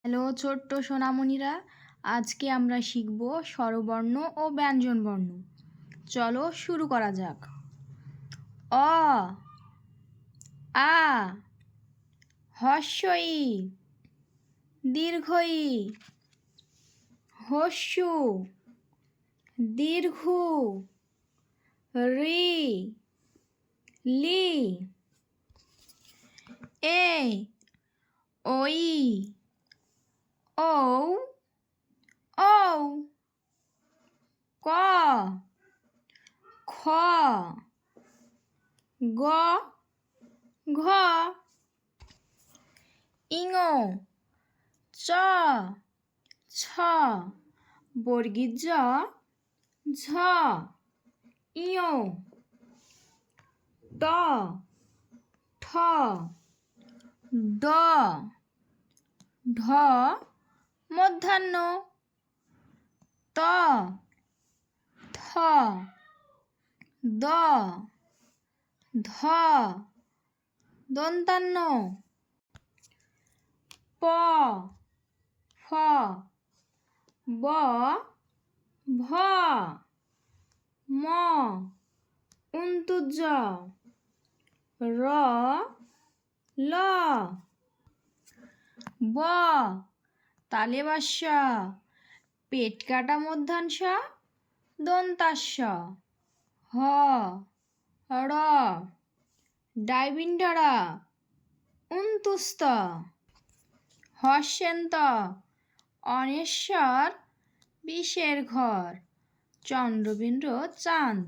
Hello ছোট্ট সোনামণিরা, আজকে আমরা শিখব স্বরবর্ণ ও ব্যঞ্জনবর্ণ। চলো শুরু করা যাক। অ আ হ্রস্ব ই দীর্ঘ ই হস্যু দীর্ঘ রি লি এ ওই ঔ ঔ ক খ গ ঘ ইঙ চ ছ বর্গীয় জ ঝ ইয় ট ঠ ড ঢ মধ্যাহ্ন ত থ দ ধ দন্তান্ন প ফ ব ভ ম জ র ল ব তালে বাস্য পেট কাটা মধ্যাংশ দন্তাস্য হ র ডাইবিন্ডরা উন্তুস্ত হস্যন্ত অনেশ্বর বিষের ঘর চন্দ্রবিন্দু চাঁদ।